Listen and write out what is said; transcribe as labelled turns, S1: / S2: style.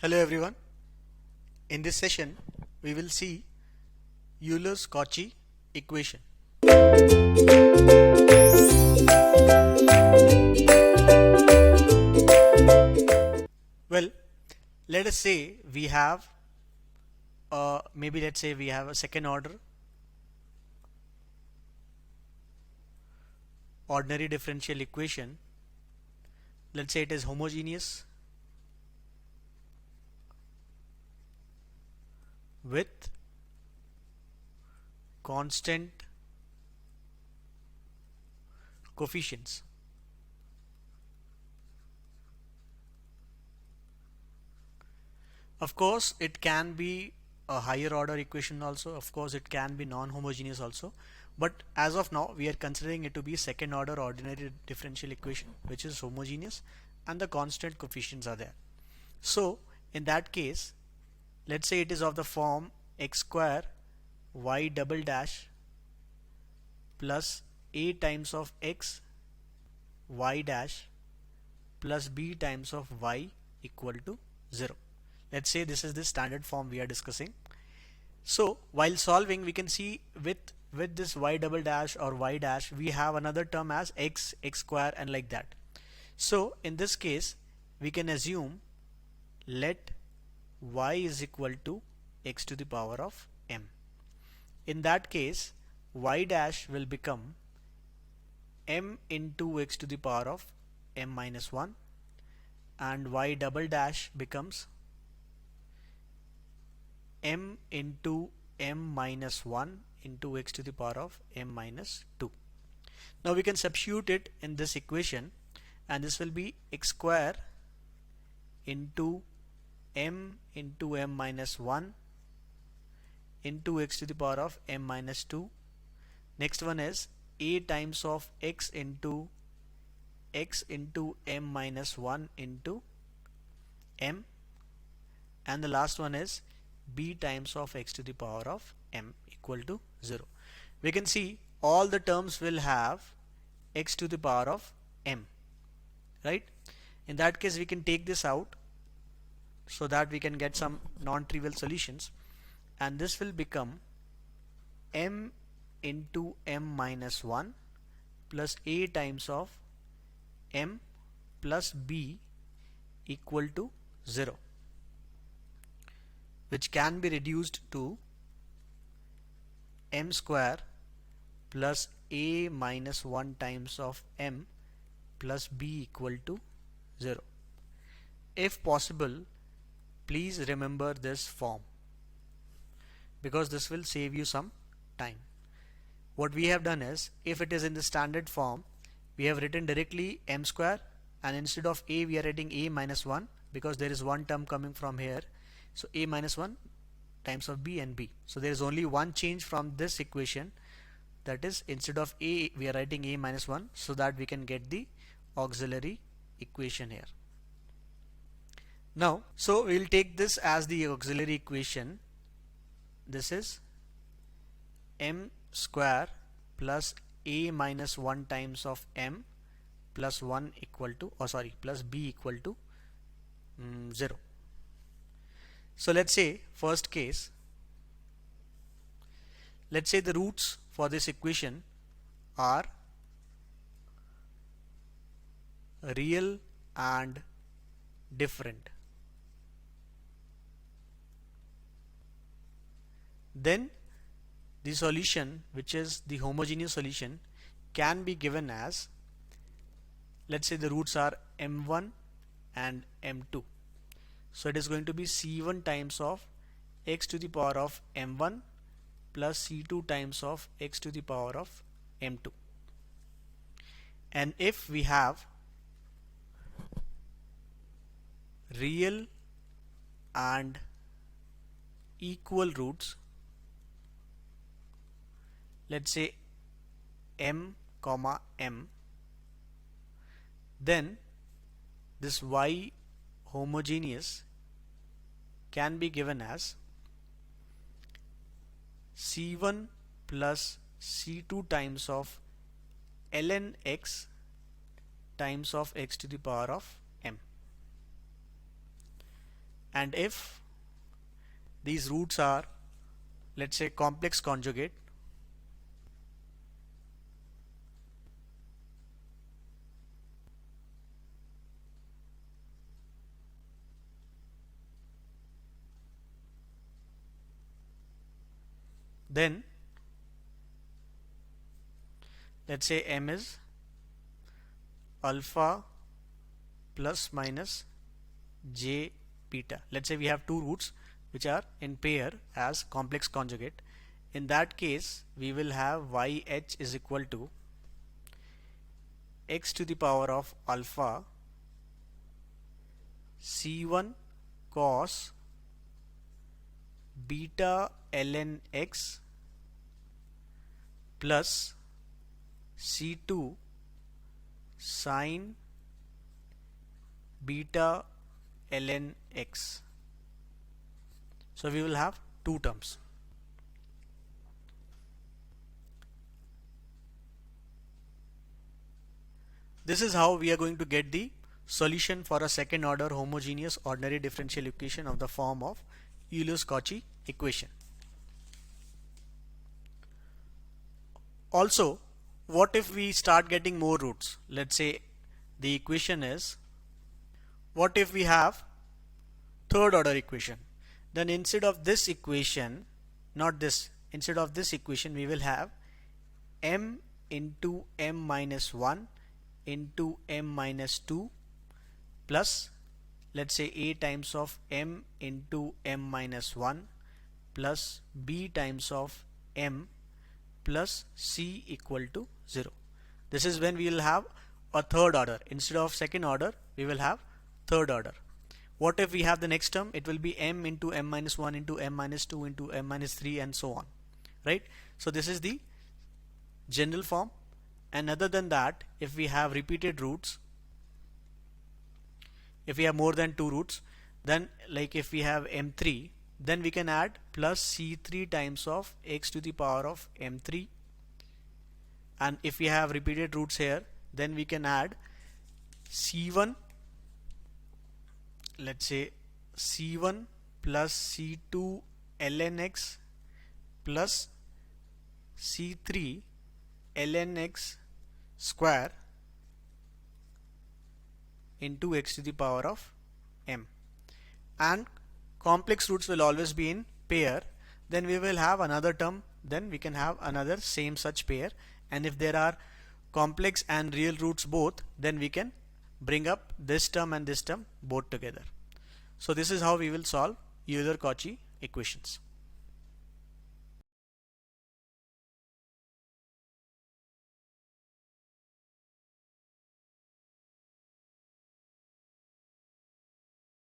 S1: Hello everyone. In this session, we will see Euler-Cauchy equation. Well, let us say we have maybe let's say we have a second order ordinary differential equation. Let's say it is homogeneous with constant coefficients. Of course, it can be a higher order equation also. Of course, it can be non-homogeneous also. But as of now, we are considering it to be second order ordinary differential equation, which is homogeneous and the constant coefficients are there. So, in that case, let's say it is of the form x square y double dash plus a times of x y dash plus b times of y equal to 0. Let's say this is the standard form we are discussing. So while solving, we can see with this y double dash or y dash, we have another term as x square and like that. So in this case, we can assume let y is equal to x to the power of m. In that case, y dash will become m into x to the power of m minus 1 and y double dash becomes m into m minus 1 into x to the power of m minus 2. Now we can substitute it in this equation and this will be x square into m minus 1 into x to the power of m minus 2. Next one is a times of x into m minus 1 into m, and the last one is b times of x to the power of m equal to 0. We can see all the terms will have x to the power of m, right? In that case, we can take this out so that we can get some non-trivial solutions, and this will become m into m minus 1 plus a times of m plus b equal to 0, which can be reduced to m square plus a minus 1 times of m plus b equal to 0. If possible, please remember this form because this will save you some time. What we have done is, if it is in the standard form, we have written directly m square, and instead of a we are writing a minus 1 because there is one term coming from here. So a minus 1 times of b and b. So there is only one change from this equation, that is instead of a we are writing a minus 1 so that we can get the auxiliary equation here. Now, so we will take this as the auxiliary equation. This is m square plus a minus 1 times of m plus 1 equal to, plus b equal to 0. So let's say first case, let's say the roots for this equation are real and different. Then the solution, which is the homogeneous solution, can be given as, let's say the roots are m1 and m2. So it is going to be c1 times of x to the power of m1 plus c2 times of x to the power of m2. And if we have real and equal roots, let's say m comma m, then this y homogeneous can be given as c1 plus c2 times of ln x times of x to the power of m. and if these roots are, let's say, complex conjugate, then let's say m is alpha plus minus j beta. Let's say we have two roots which are in pair as complex conjugate. In that case, we will have yh is equal to x to the power of alpha c1 cos beta ln x plus c2 sin beta ln x. So we will have two terms. This is how we are going to get the solution for a second order homogeneous ordinary differential equation of the form of Euler-Cauchy equation. Also, what if we start getting more roots? Let's say the equation is, what if we have third order equation? Then instead of this equation, not this, instead of this equation we will have m into m minus 1 into m minus 2 plus, let's say, a times of m into m minus 1 plus b times of m plus c equal to 0. This is when we will have a third order. Instead of second order, we will have third order. What if we have the next term? It will be m into m minus 1 into m minus 2 into m minus 3 and so on, right? So this is the general form. And other than that, if we have repeated roots, if we have more than two roots, then like if we have m3, then we can add plus c3 times of x to the power of m3. And if we have repeated roots here, then we can add c1, let's say c1 plus c2 ln x plus c3 ln x square into x to the power of m. And complex roots will always be in pair. Then we will have another term, then we can have another same such pair. And if there are complex and real roots both, then we can bring up this term and this term both together. So this is how we will solve Euler-Cauchy equations.